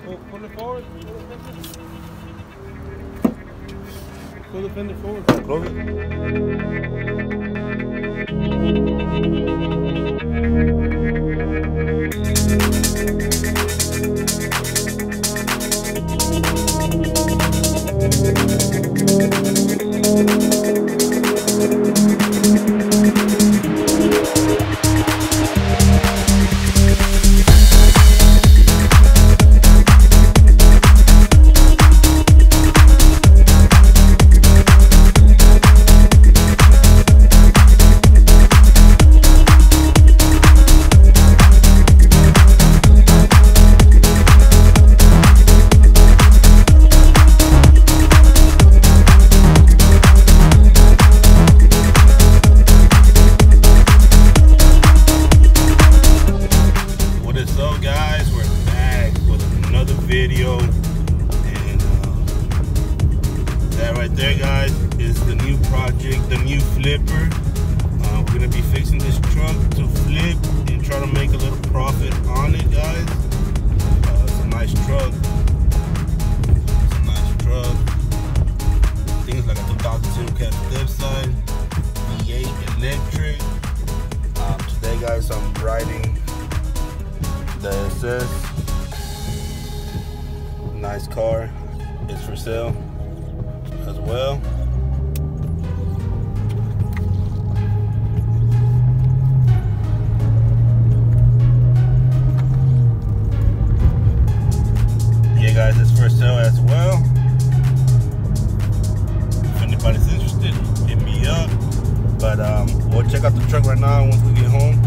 Oh, pull it forward. Pull the fender forward. Close video, and that right there, guys, is the new project, the new flipper. We're gonna be fixing this truck to flip and try to make a little profit on it, guys. It's a nice truck. It's a nice truck. Things like a 2002 cab step side, V8 electric. Today, guys, I'm riding the SS. Nice car. It's for sale as well. Yeah, guys, it's for sale as well. If anybody's interested, hit me up. But we'll check out the truck right now once we get home.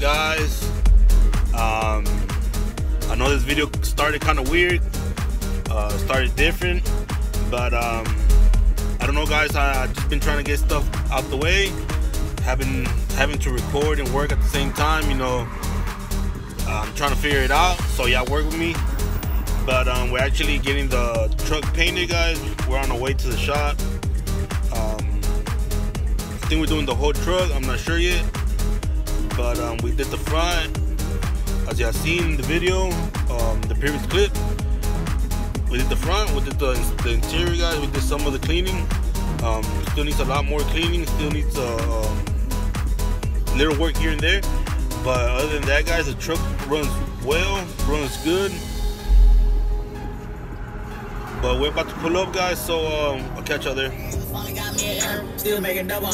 Guys, I know this video started kind of weird, started different, but I don't know, guys. I've just been trying to get stuff out the way, having to record and work at the same time. You know, I'm trying to figure it out. So yeah, work with me. But we're actually getting the truck painted, guys. We're on our way to the shop. I think we're doing the whole truck. I'm not sure yet. But we did the front, as you have seen in the video, the previous clip. We did the front, we did the interior, guys. We did some of the cleaning. Still needs a lot more cleaning. Still needs a little work here and there. But other than that, guys, the truck runs well, runs good. But we're about to pull up, guys. So I'll catch y'all there. Still making double.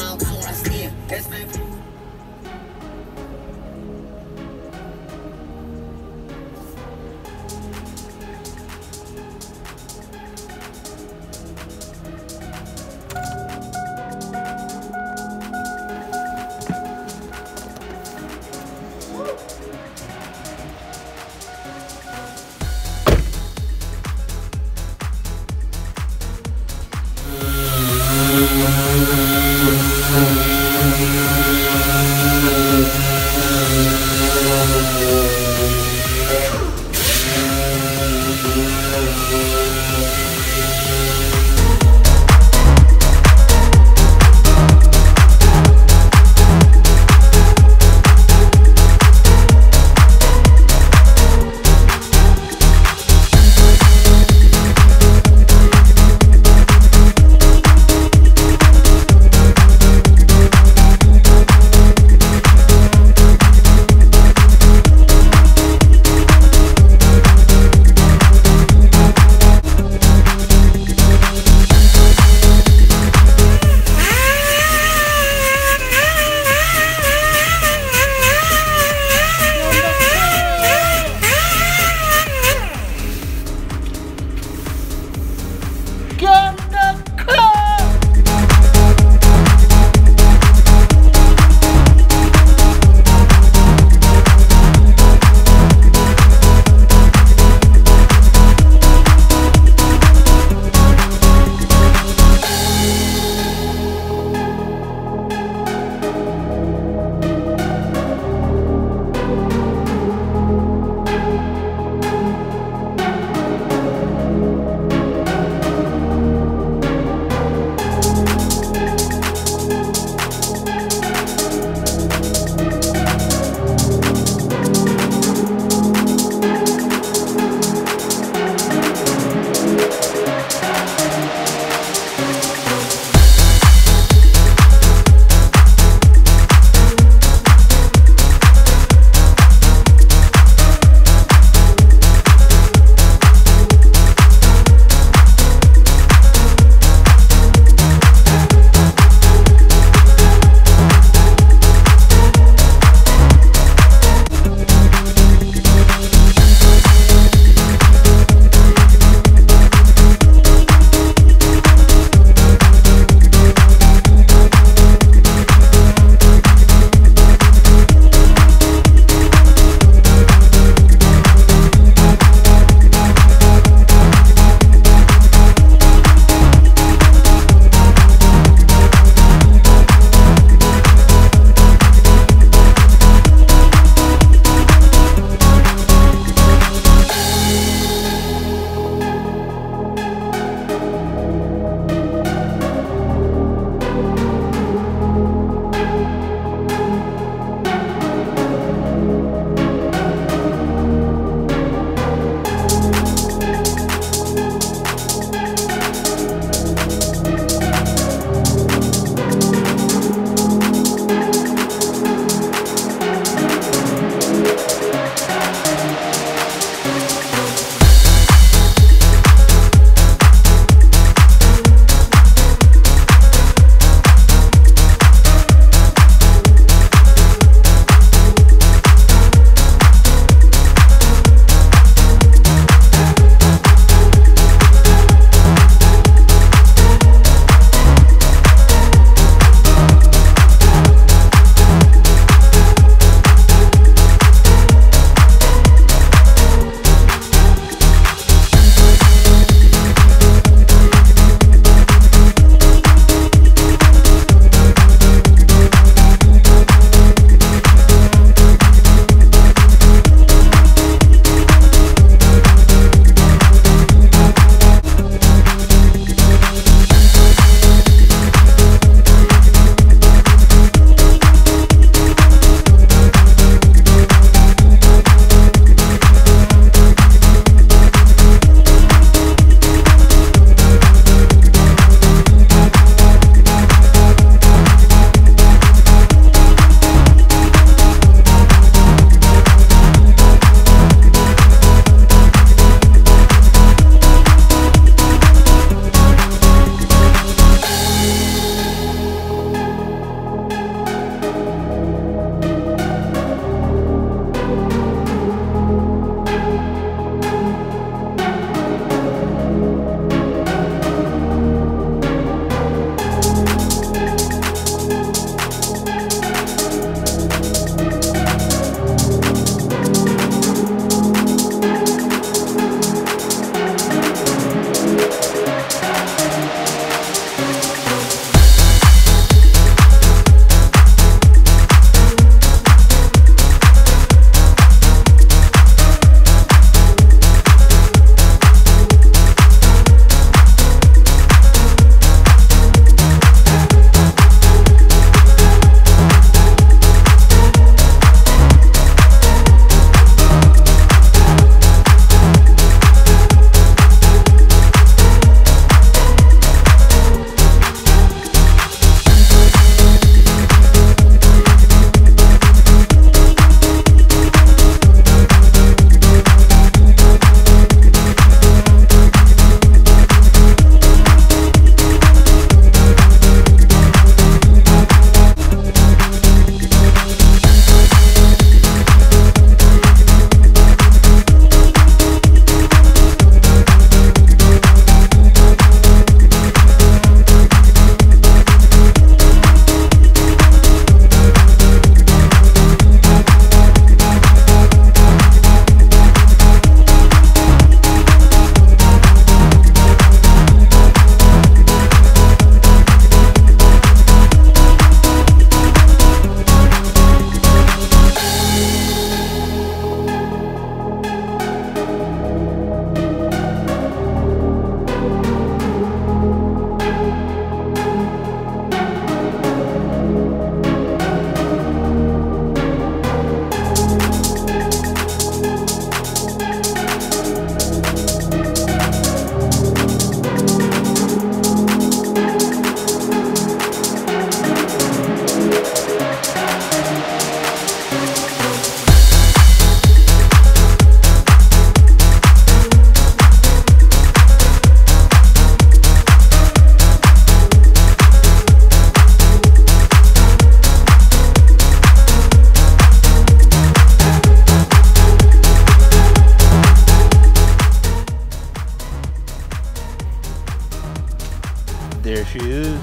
she is.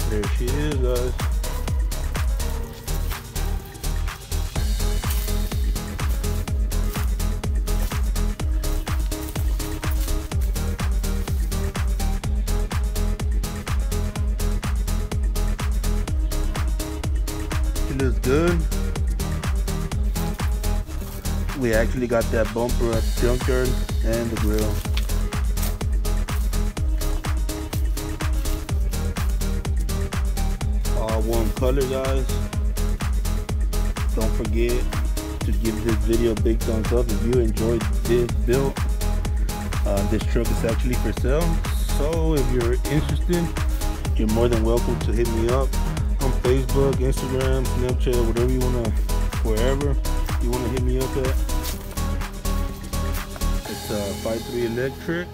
There she is, guys. She looks good. We actually got that bumper at the junkyard and the grill. All one color, guys. Don't forget to give this video a big thumbs up if you enjoyed this build. This truck is actually for sale, so if you're interested, you're more than welcome to hit me up on Facebook, Instagram, Snapchat, whatever you wanna, wherever you wanna hit me up at. It's a 5.3 electric.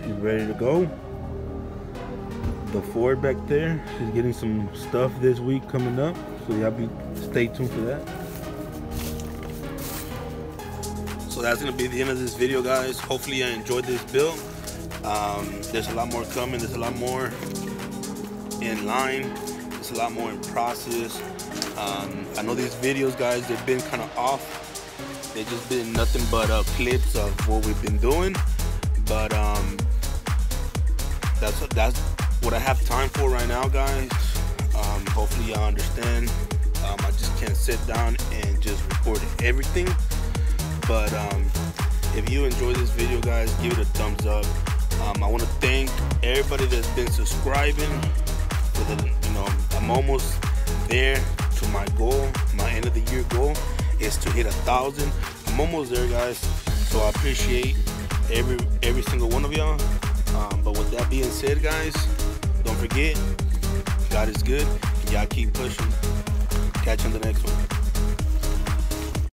She's ready to go. The Ford back there, she's getting some stuff this week coming up, so y'all stay tuned for that. So that's gonna be the end of this video, guys. Hopefully you enjoyed this build. There's a lot more coming. There's a lot more in line. There's a lot more in process. I know these videos, guys, they've been kind of off. They've just been nothing but clips of what we've been doing. But that's what I have time for right now, guys. Hopefully y'all understand. I just can't sit down and just record everything. But if you enjoyed this video, guys, give it a thumbs up. I want to thank everybody that's been subscribing. For the, I'm almost there to my goal. My end of the year goal is to hit 1,000. I'm almost there, guys. So I appreciate every single one of y'all. But with that being said, guys, don't forget, God is good. Y'all keep pushing. Catch you on the next one.